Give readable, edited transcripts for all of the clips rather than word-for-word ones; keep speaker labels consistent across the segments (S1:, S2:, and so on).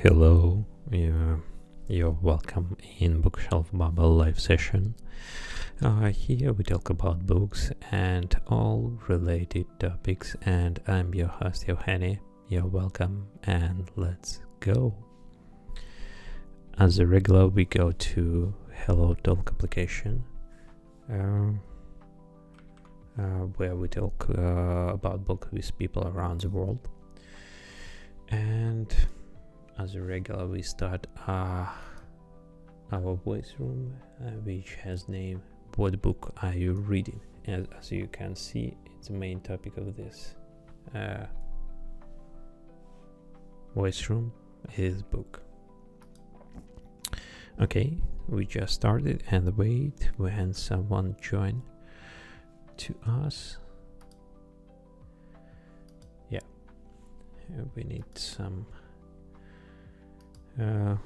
S1: Hello, you're welcome in Bookshelf Babble live session. Here we talk about books and all related topics, and I'm your host Yohani. You're welcome, and let's go. As a regular, we go to Hello Talk application, where we talk about books with people around the world. And as a regular, we start our voice room, which has name "What book are you reading?" And as you can see, it's the main topic of this voice room is book. Okay, we just started and wait when someone join to us. Yeah, we need some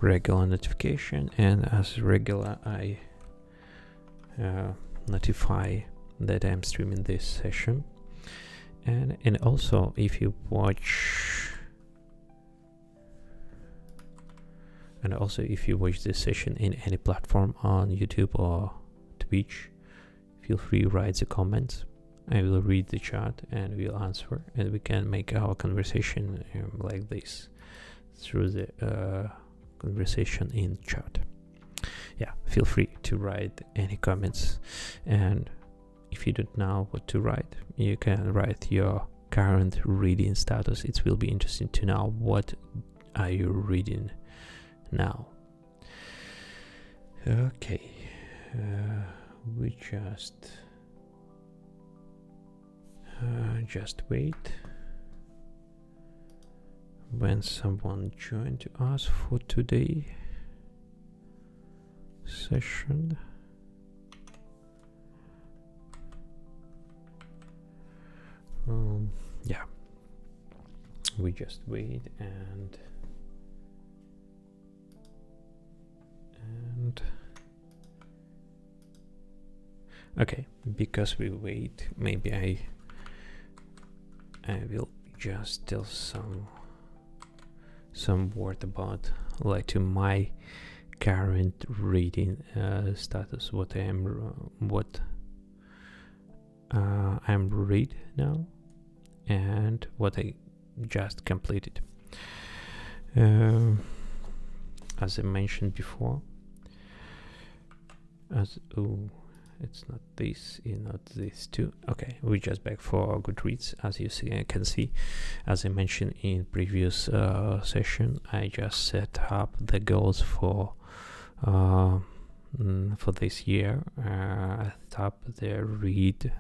S1: regular notification, and as regular I notify that I'm streaming this session, and also if you watch this session in any platform on YouTube or Twitch, feel free to write the comments. I will read the chat and we'll answer, and we can make our conversation like this through the conversation in chat. Yeah, feel free to write any comments, and if you don't know what to write, you can write your current reading status. It will be interesting to know what are you reading now. Okay, we just wait when someone joined to us for today session. Yeah, we just wait and okay, because we wait, maybe I will just tell some word about to my current reading status, what I'm read now and what I just completed. As I mentioned before, it's not this, not this too. Okay, we're just back for Goodreads. As you can see, as I mentioned in previous session, I just set up the goals for this year. I thought to read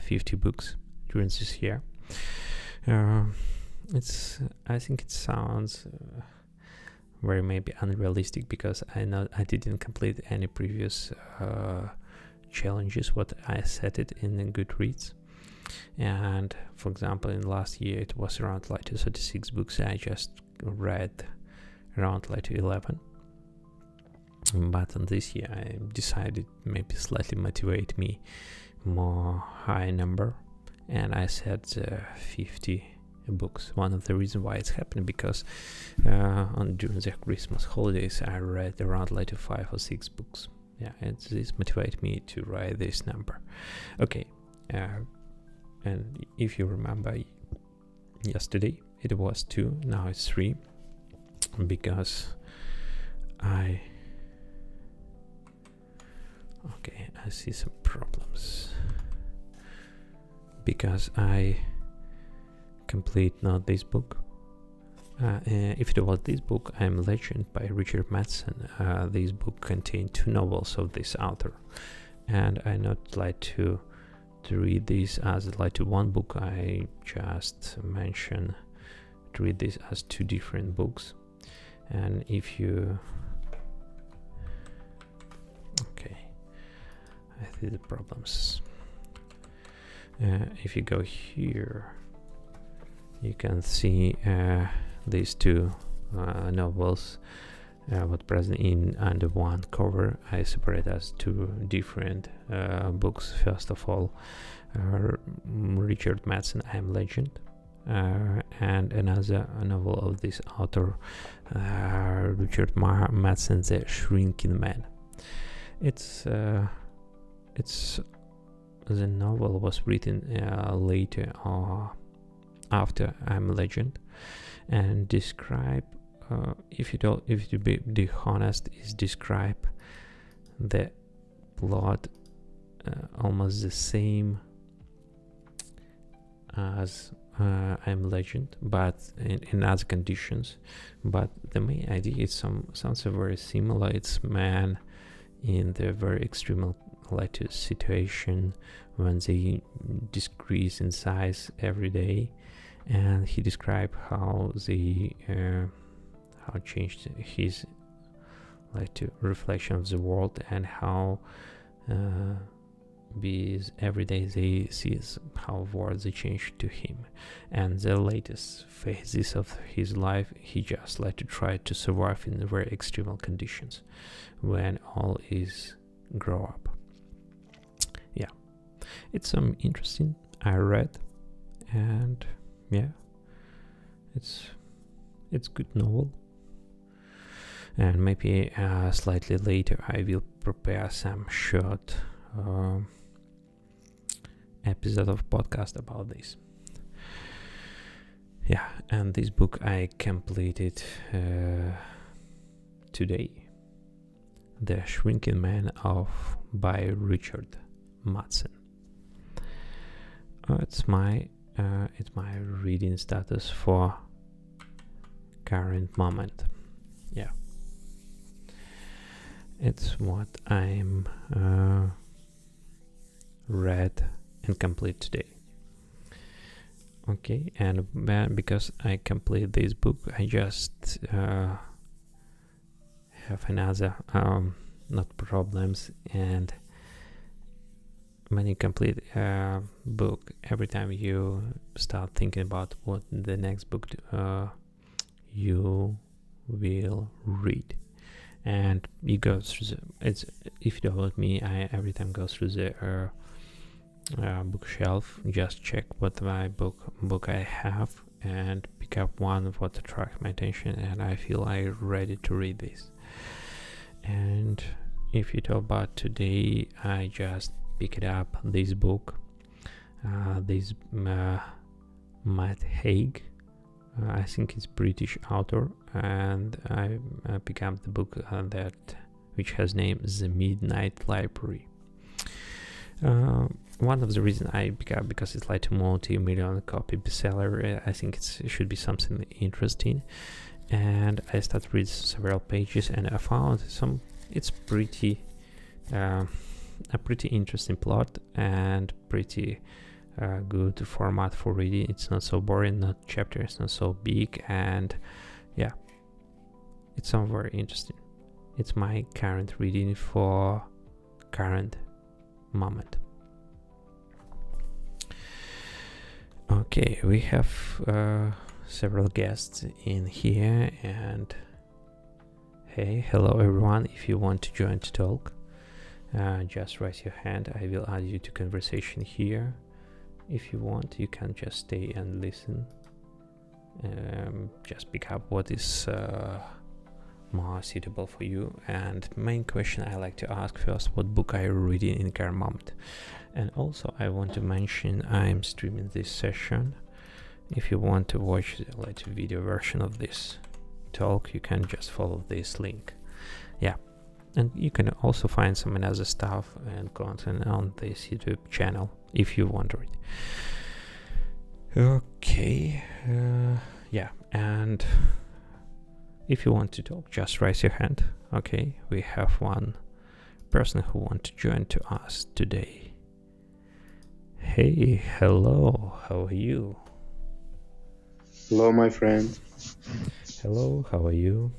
S1: 50 books during this year. I think it sounds very maybe unrealistic, because I didn't complete any previous challenges what I set it in Goodreads. And for example, in last year it was around 36 books. I just read around 11, but on this year I decided maybe slightly motivate me more high number, and I set 50 books. One of the reasons why it's happening, because during the Christmas holidays I read around 5 or 6 books. Yeah, and this motivated me to write this number. Okay, and if you remember, yesterday it was 2, now it's 3, because I see some problems, because I complete not this book. If it was this book, I'm Legend by Richard Matheson, this book contained 2 novels of this author, and I not like to read this as one book. I just mention to read this as 2 different books. And if you I see the problems. If you go here, you can see these 2 novels what present in under one cover. I separate as 2 different books. First of all, Richard Matheson, I'm Legend, and another novel of this author, Richard Matheson, The Shrinking Man. It's the novel was written later or after I'm Legend, and describe, if to be honest, is describe the plot almost the same as I'm Legend, but in other conditions. But the main idea is sounds very similar. It's man in the very extreme latest situation when they decrease in size every day, and he described how they how changed his reflection of the world, and how every day they see how words they change to him. And the latest phases of his life, he just to try to survive in very extreme conditions when all is grow up. Yeah, it's some interesting I read, and yeah, it's good novel. And maybe slightly later I will prepare some short episode of podcast about this. Yeah, and this book I completed today, The Shrinking Man by Richard Matheson. It's my reading status for current moment. Yeah, it's what I'm read and complete today. Okay, and because I complete this book, I just have another not problems. And when you complete a book, every time you start thinking about what the next book you will read, and you go through if you don't let me, I every time go through the bookshelf, just check what my book I have, and pick up one of what attracts my attention, and I feel I'm ready to read this. And if you talk about today, I just picked up this book, this Matt Haig, I think it's British author, and I picked up the book which has name The Midnight Library. One of the reasons I pick up because it's like a multi-million copy bestseller. I think it should be something interesting, and I started reading several pages, and I found it's pretty a pretty interesting plot and pretty good format for reading. It's not so boring, not chapter, it's not so big, and yeah, it's some very interesting. It's my current reading for current moment. Okay, we have several guests in here, and hello everyone. If you want to join to talk, just raise your hand. I will add you to conversation here. If you want, you can just stay and listen. Just pick up what is more suitable for you. And main question I like to ask first: what book are you reading in current moment? And also I want to mention I'm streaming this session. If you want to watch the video version of this talk, you can just follow this link. Yeah, and you can also find some other stuff and content on this YouTube channel if you want to read. Okay, yeah, and if you want to talk, just raise your hand. Okay, we have one person who wants to join to us today. Hey, hello, how are you?
S2: Hello, my friend.
S1: Hello, how are you?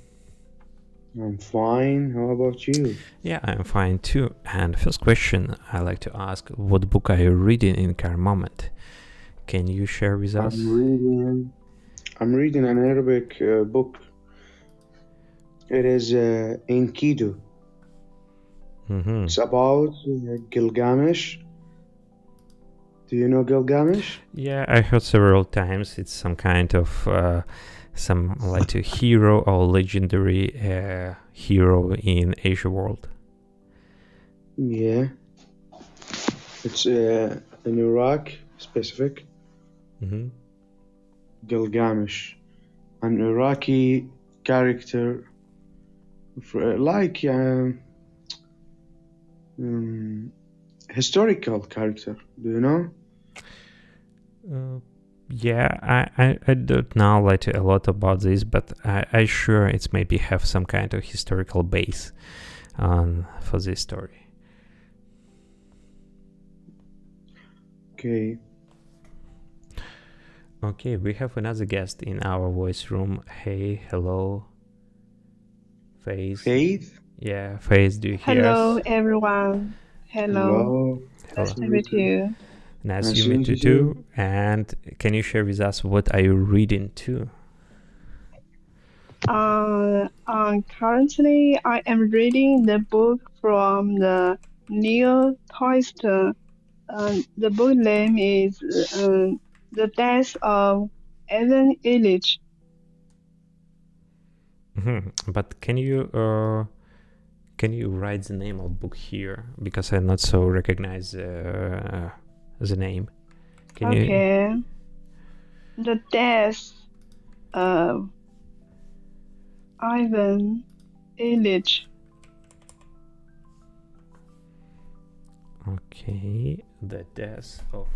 S2: I'm fine. How about you?
S1: Yeah, I'm fine too. And first question I like to ask: what book are you reading in current moment? Can you share with us?
S2: I'm reading an Arabic book. It is Enkidu.
S1: Mm-hmm.
S2: It's about Gilgamesh. Do you know Gilgamesh?
S1: Yeah, I heard several times. It's some kind of some like a hero or legendary hero in Asia world.
S2: Yeah. It's in Iraq specific.
S1: Mm-hmm.
S2: Gilgamesh, an Iraqi character, like historical character. Do you know?
S1: Yeah, I don't know like a lot about this, but I sure it's maybe have some kind of historical base for this story.
S2: Okay.
S1: Okay, we have another guest in our voice room. Hey, hello, Faith.
S2: Faith?
S1: Yeah, Faith, do you hear
S3: Hello,
S1: us?
S3: everyone. Hello. Nice to meet you.
S1: Nice to meet you too. And can you share with us what are you reading too?
S3: Currently, I am reading the book from the Neil Tolstoy. The book name is The Death of Ivan Ilyich.
S1: Mm-hmm. But can you write the name of book here, because I not so recognize the name. Can
S3: Okay. The Death of Ivan Ilyich.
S1: Okay, the death of.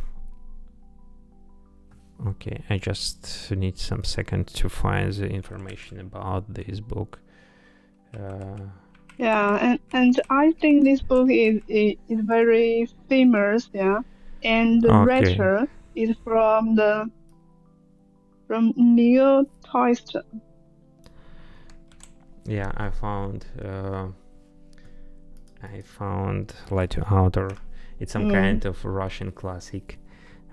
S1: Okay, I just need some second to find the information about this book.
S3: Yeah, and I think this book is very famous. Yeah, and the writer is from Neil Tolstoy.
S1: Yeah, I found like the author. It's some kind of Russian classic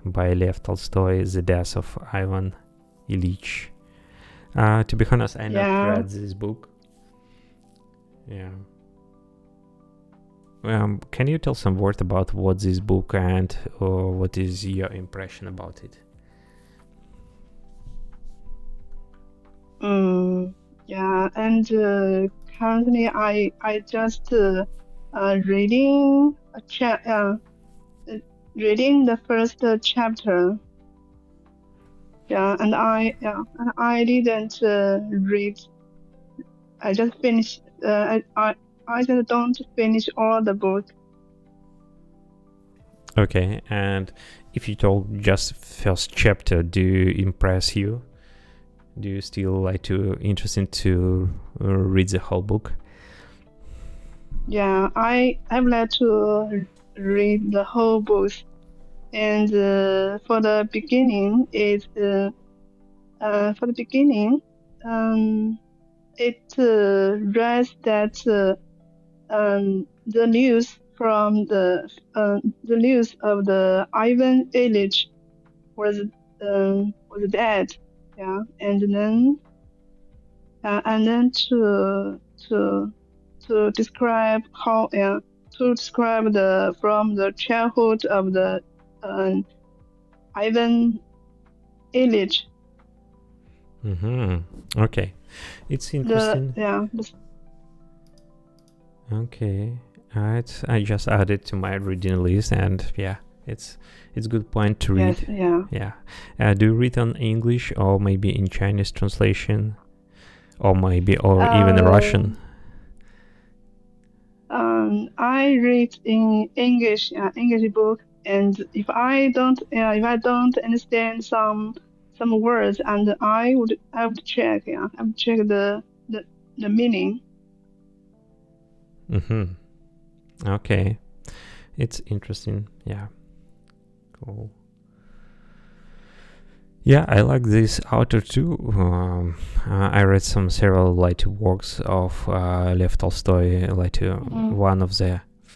S1: by Lev Tolstoy, The Death of Ivan Ilyich. To be honest, I not read this book. Yeah. Can you tell some word about what this book and what is your impression about it?
S3: Yeah, and currently I just reading reading the first chapter. Yeah, and I didn't read. I just finished. I just don't finish all the book.
S1: Okay, and if you told just first chapter, do you impress you? Do you still like to interested to read the whole book?
S3: Yeah, I would like to read the whole book, and for the beginning, it reads that the news from the news of the Ivan Ilyich was dead. Yeah, and then to describe how to describe from the childhood of the Ivan Ilyich.
S1: Okay, it's interesting. Okay, I just added to my reading list, and yeah, it's good point to read.
S3: Yes, yeah.
S1: Do you read on English or maybe in Chinese translation, or even Russian?
S3: I read in English book, and if I don't understand some words, and I would check the meaning.
S1: Okay, it's interesting. Yeah, cool. Yeah, I like this author too. I read several works of Lev Tolstoy, one of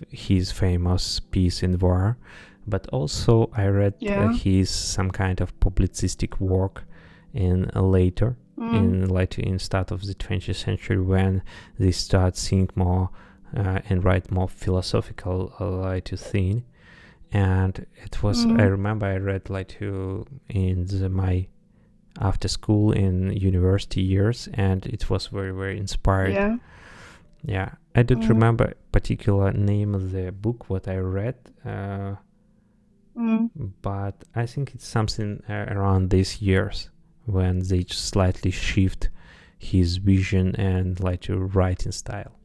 S1: his famous piece in war, but also I read his some kind of publicistic work in later in start of the 20th century, when they start think more and write more philosophical thing. and it was I remember I read like in my after school in university years, and it was very, very inspired. Yeah, I don't remember particular name of the book what I read, but I think it's something around these years when they slightly shift his vision and like to writing style.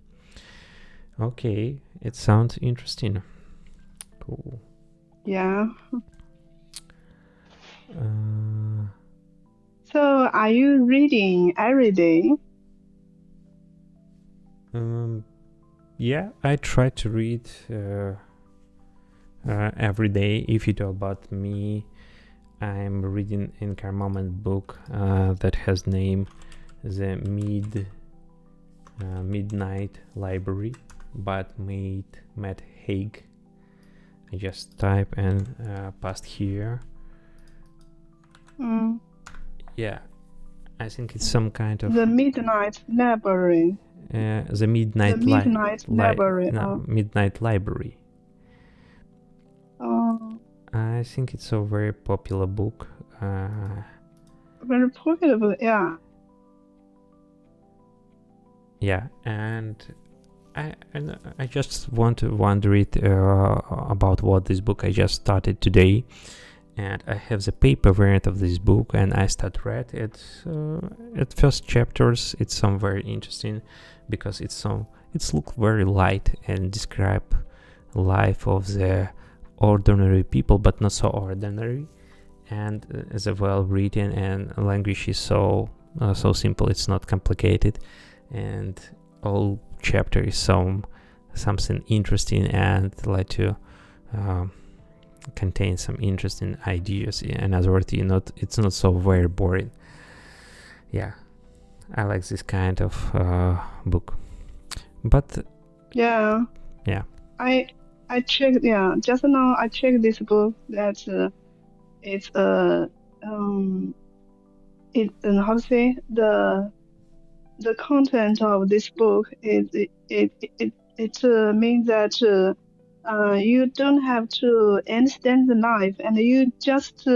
S1: Okay, it sounds interesting. Cool.
S3: Yeah. So are you reading every day?
S1: Yeah, I try to read every day. If you talk about me, I'm reading in Moment book that has name The Midnight Library, but Matt Haig. I just type and past here. Yeah, I think it's some kind of
S3: The Midnight Library.
S1: The Midnight Library. Midnight Library. I think it's a very popular book.
S3: Very popular, yeah.
S1: Yeah, and I just want to wonder it about what this book I just started today, and I have the paper variant of this book, and I start read it. At first chapters, it's some very interesting because it's look very light and describe life of the ordinary people, but not so ordinary, and as well written, and language is so simple. It's not complicated, and all chapter is something interesting and like to contain some interesting ideas. In other words, it's not so very boring. Yeah, I like this kind of book. But
S3: yeah, I checked. Yeah, just now I checked this book that it's how to say, the content of this book is it means that you don't have to understand the life, and you just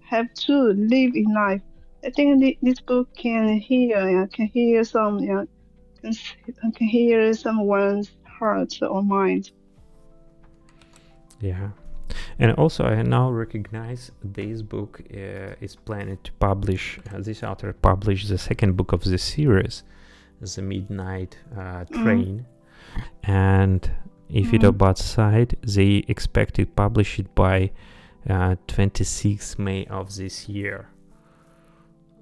S3: have to live in life. I think this book can hear someone's heart or mind.
S1: Yeah, and also I now recognize this book is planned to publish. This author published the second book of the series, The Midnight Train, and if you talk about side, they expect to publish it by 26th May of this year.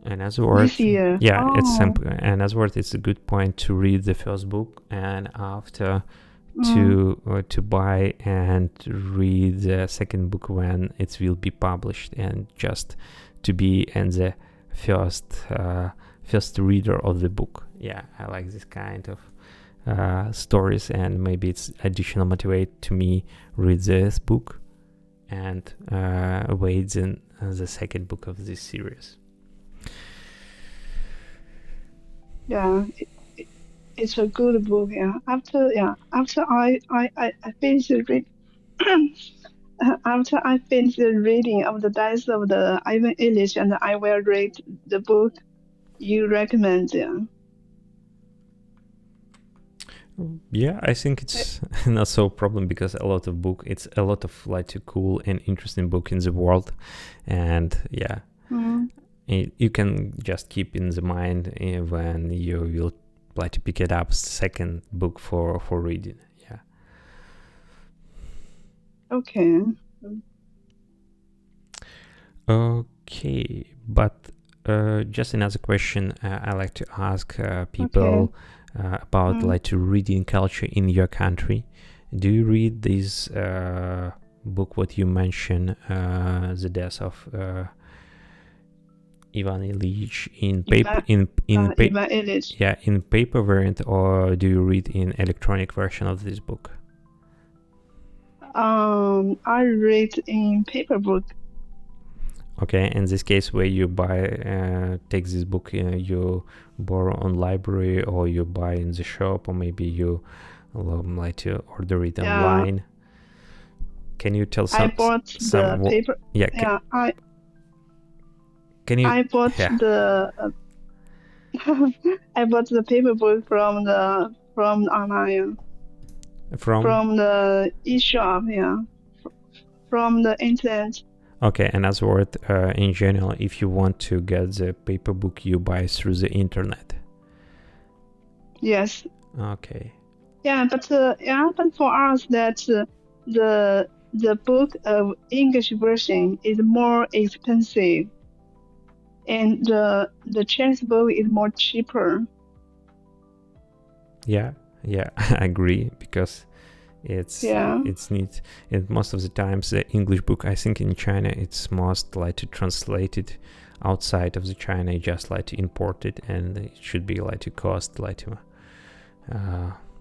S1: And as a word, it's simple. And as a word, it's a good point to read the first book, and after to buy and read the second book when it will be published, and just to be in the first reader of the book. Yeah, I like this kind of stories, and maybe it's additional motivate to me read this book and wait in the second book of this series.
S3: Yeah, it's a good book. Yeah, after I finished read after I finish the reading of the Death of the Ivan Illich, and I will read the book you recommend.
S1: Yeah, I think it's not so problem, because it's a lot of like a cool and interesting book in the world, and yeah, you can just keep in the mind when you will like to pick it up second book for reading. Yeah.
S3: Okay.
S1: Okay, but just another question I like to ask people about like to reading culture in your country. Do you read this book what you mentioned, The Death of Ivan Illich in paper in paper variant, or do you read in electronic version of this book?
S3: I read in paper book.
S1: Okay, in this case, where you buy, take this book, you borrow on library, or you buy in the shop, or maybe you like to order it online. Can you tell
S3: I bought the paper.
S1: Yeah.
S3: Yeah,
S1: Can you?
S3: I bought
S1: Yeah.
S3: the I bought the paper book from online, from the eShop, yeah, from the internet.
S1: Okay, and as a word, in general, if you want to get the paper book, you buy through the internet.
S3: Yes.
S1: Okay.
S3: Yeah, but for us that the book of English version is more expensive, and the Chinese book is more cheaper.
S1: Yeah, I agree, because it's neat. And most of the times the English book, I think in China, it's most like to translate it outside of the China, just like to import it, and it should be like to cost like to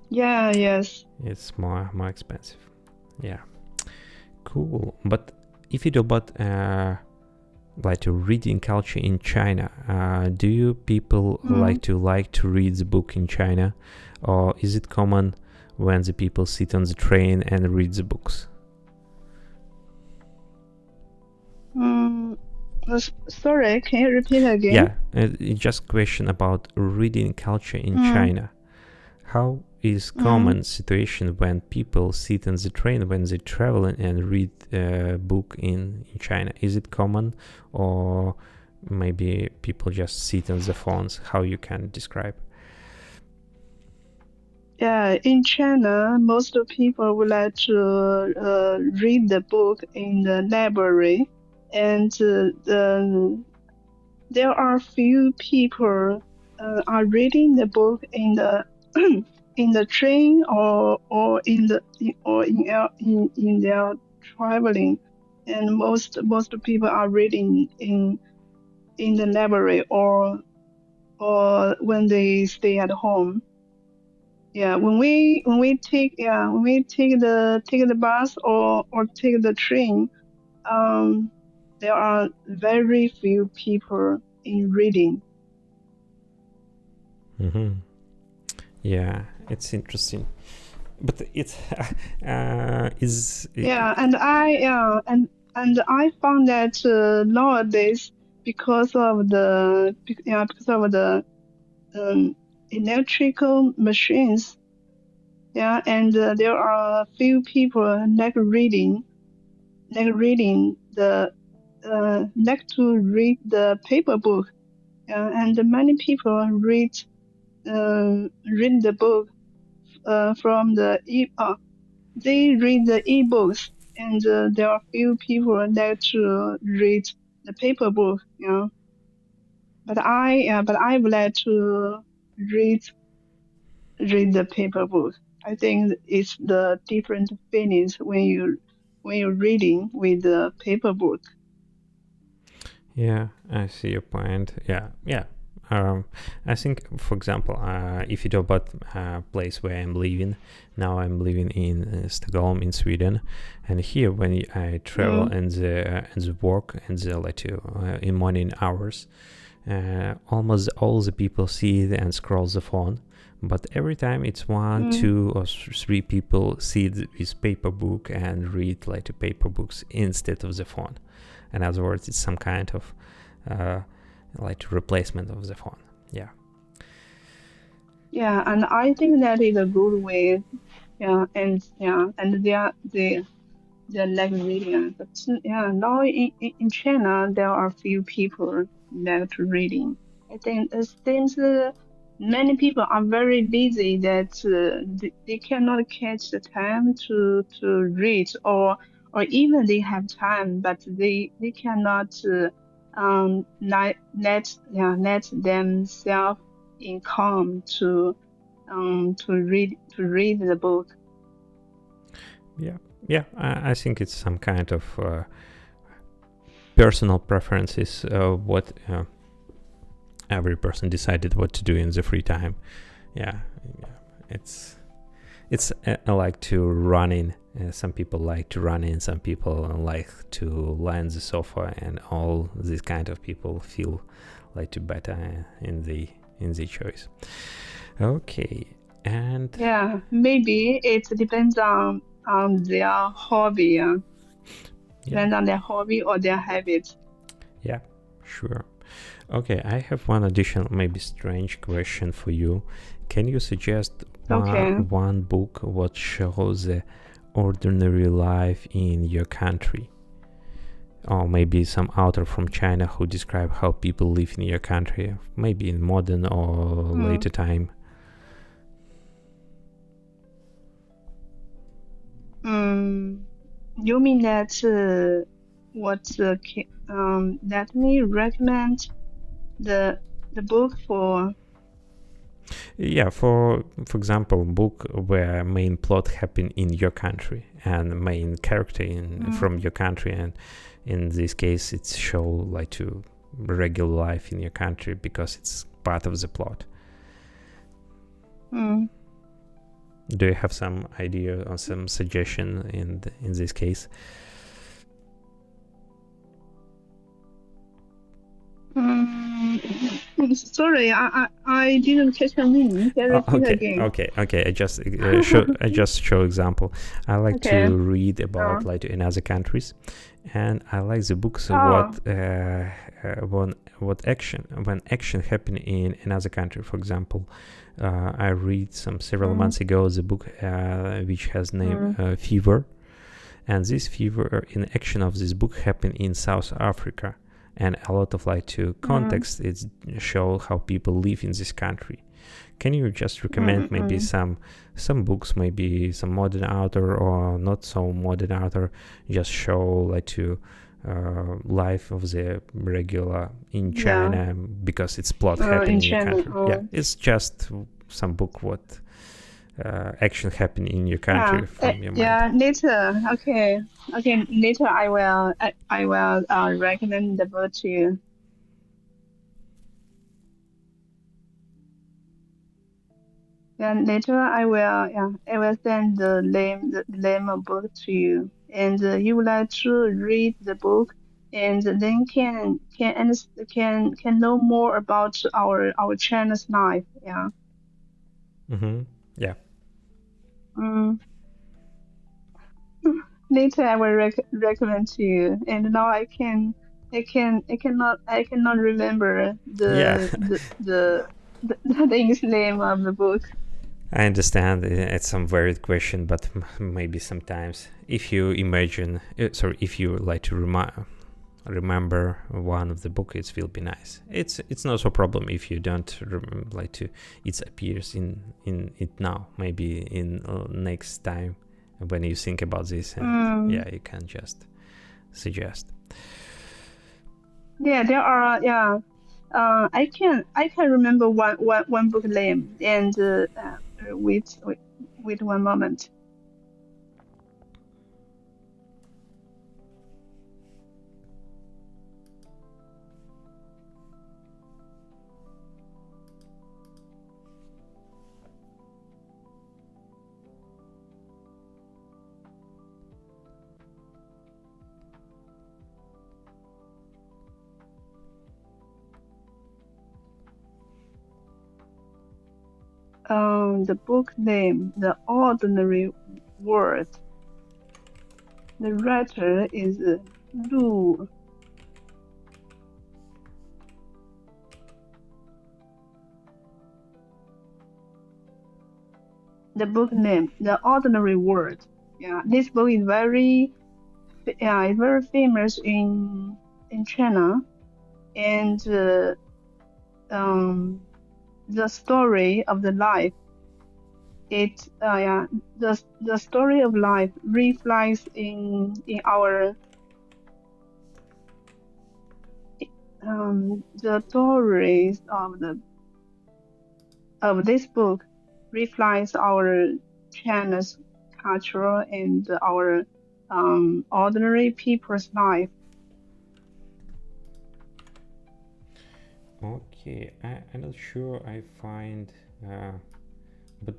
S3: yes,
S1: it's more expensive. Yeah, cool. But if you do about like to reading culture in China, do you people like to read the book in China, or is it common when the people sit on the train and read the books?
S3: Sorry, can you repeat again?
S1: Yeah, it's just question about reading culture in China. How is common situation when people sit on the train when they travel and read a book in China? Is it common, or maybe people just sit on the phones? How you can describe?
S3: Yeah, in China, most people would like to read the book in the library, and there are few people are reading the book in the in the train or in their traveling, and most people are reading in the library or when they stay at home. Yeah, when we take the bus or take the train, there are very few people in reading.
S1: Yeah, it's interesting, but it's
S3: Yeah, and I found that nowadays, because of the electrical machines, and there are few people like to read the paper book, and many people read the book from the they read the e-books, and there are few people like to read the paper book, But I would like to read the paper book. I think it's the different feelings when you're reading with the paper book.
S1: Yeah, I see your point. Yeah. I think, for example, if you talk about place where I'm living, now I'm living in Stockholm, in Sweden, and here when I travel and the work and the in morning hours, almost all the people see it and scroll the phone. But every time it's one, two, or three people see this paper book and read like the paper books instead of the phone. In other words, it's some kind of replacement of the phone. Yeah.
S3: Yeah, and I think that is a good way. And they like reading. But now in China there are few people like to reading. I think since many people are very busy that they cannot catch the time to read, or even they have time but they cannot let themselves in calm to read the book.
S1: Yeah, I think it's some kind of personal preferences, what every person decided what to do in the free time. Yeah, it's like to running. Some people like to run in, some people like to lie on the sofa, and all these kind of people feel like to better in the choice. Okay, and
S3: maybe it depends on on their hobby,
S1: Yeah.
S3: depends on their hobby or their habit.
S1: Yeah, sure. Okay, I have one additional, maybe strange question for you. Can you suggest one book what shows the ordinary life in your country? Or maybe some author from China who describe how people live in your country, maybe in modern or later time.
S3: You mean that let me recommend the book for?
S1: Yeah, for example, book where main plot happen in your country and main character from your country, and in this case it's show like to regular life in your country because it's part of the plot. Do you have some idea or some suggestion in this case?
S3: Sorry, I didn't catch your name. Can you repeat again?
S1: Okay. I just show example. I like to read about like in other countries, and I like the books when action happen in another country. For example, I read several months ago the book which has name Fever, and this fever in action of this book happened in South Africa. And a lot of like to context it show how people live in this country. Can you just recommend maybe some books, maybe some modern author or not so modern author, just show like to life of the regular in China because it's plot happening in your country. Yeah, it's just some book what action happen in your country from your mind.
S3: Yeah, later. Okay. Later, I will recommend the book to you. And later, I will send the name of book to you, and you would like to read the book, and then can know more about our China's life. Yeah.
S1: Yeah.
S3: Later, I will recommend to you. And now I cannot remember the English name of the book.
S1: I understand it's some varied question, but maybe sometimes if you imagine, if you like to remember one of the book, it will be nice. It's not so problem if you don't like to. It appears in it now. Maybe in next time when you think about this, and you can just suggest.
S3: Yeah, there are. Yeah, I can remember one book name, and wait one moment. The book name, The Ordinary World. The writer is Lu. The book name, The Ordinary World. Yeah, this book is very famous in China, and the story of the life. The story of life reflects in our the stories of this book reflects our China's culture and our ordinary people's life.
S1: Okay, I'm not sure I find, but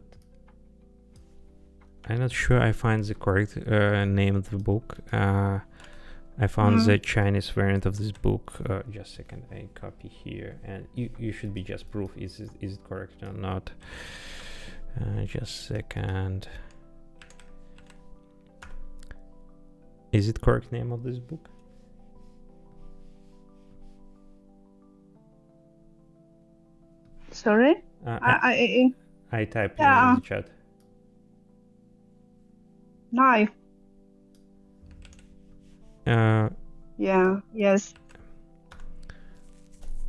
S1: I'm not sure I find the correct name of the book. I found the Chinese variant of this book. Just a second, I copy here, and you should be just proof is it correct or not. Just a second. Is it correct name of this book?
S3: Sorry?
S1: I typed
S3: Yeah.
S1: in the chat.
S3: Knife. Yeah, yes.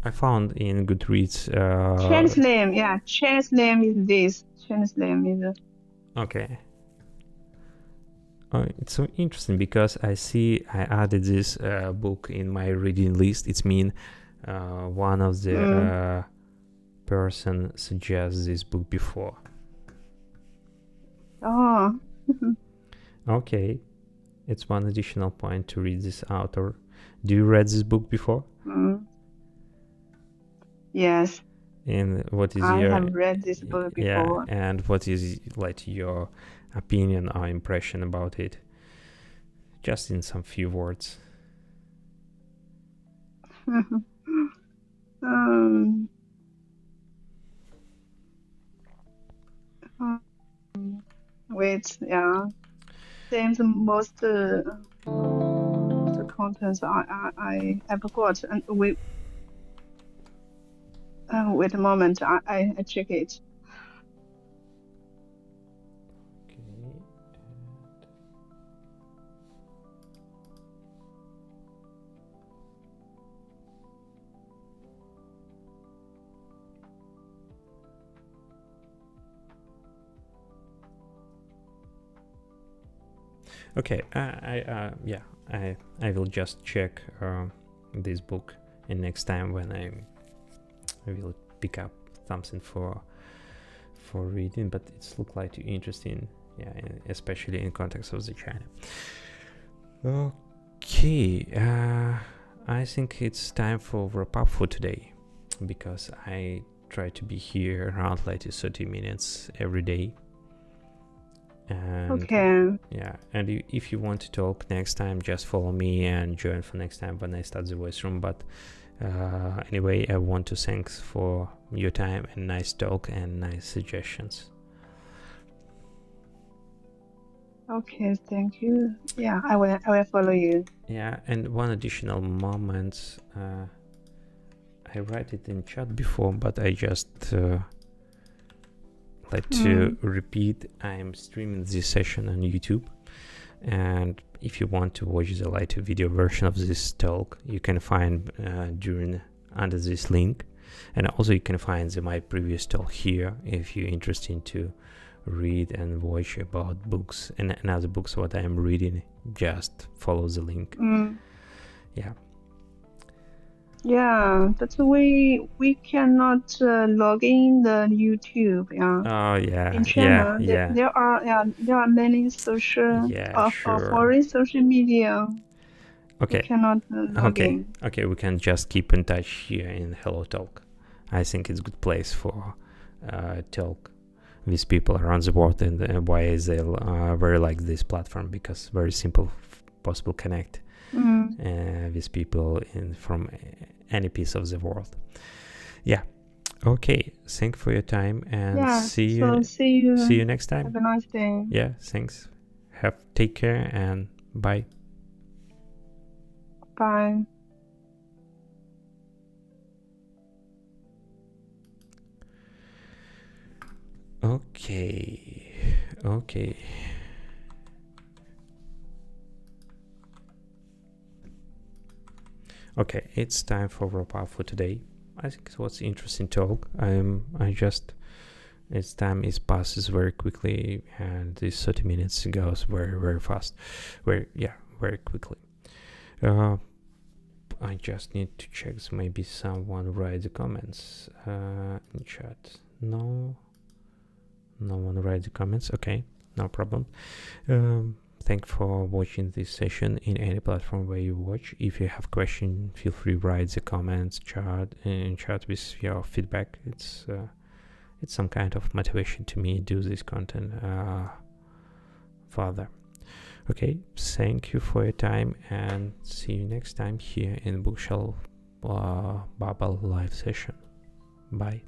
S1: I found in Goodreads.
S3: Chinese name, yeah. Chinese name is this. Chinese name is.
S1: Okay. It's so interesting because I see I added this book in my reading list. It's mean one of the person suggests this book before.
S3: Oh.
S1: Okay. It's one additional point to read this author. Do you read this book before?
S3: Yes.
S1: And what is
S3: I
S1: your...
S3: have read this book before.
S1: Yeah, and what is like your opinion or impression about it? Just in some few words.
S3: Wait, yeah. Seems most the contents I forgot, and wait a moment, I check it.
S1: Okay, I will just check this book, and next time when I will pick up something for reading, but it's look like interesting, yeah, especially in context of the China. Okay, I think it's time for wrap up for today, because I try to be here around like 30 minutes every day. And
S3: okay.
S1: Yeah, and if you want to talk next time, just follow me and join for next time when I start the voice room. But anyway, I want to thanks for your time and nice talk and nice suggestions.
S3: Okay, thank you. Yeah, I will follow you.
S1: Yeah, and one additional moment, I write it in chat before, but I just like to repeat. I'm streaming this session on YouTube, and if you want to watch the lighter video version of this talk, you can find under this link, and also you can find my previous talk here if you're interested to read and watch about books and other books what I am reading. Just follow the link.
S3: Yeah, but we cannot log in the YouTube. Yeah.
S1: Oh yeah.
S3: In China,
S1: yeah.
S3: there are many social or foreign social media.
S1: Okay.
S3: We cannot log in.
S1: Okay, we can just keep in touch here in Hello Talk. I think it's a good place for talk with people around the world, and why they very like this platform, because very simple, possible connect with people from any piece of the world. Yeah. Okay. Thank you for your time, and see you next time.
S3: Have a nice day.
S1: Yeah. Thanks. Take care and bye.
S3: Bye.
S1: Okay. Okay, it's time for wrap up for today. I think it was interesting talk. Its time passes very quickly, and these 30 minutes goes very, very fast. Very quickly. I just need to check. Maybe someone write the comments in chat. No one write the comments. Okay, no problem. Thanks for watching this session in any platform where you watch. If you have questions, feel free to write the comments in chat with your feedback. It's some kind of motivation to me do this content further. Okay, thank you for your time, and see you next time here in Bookshelf Babble live session. Bye.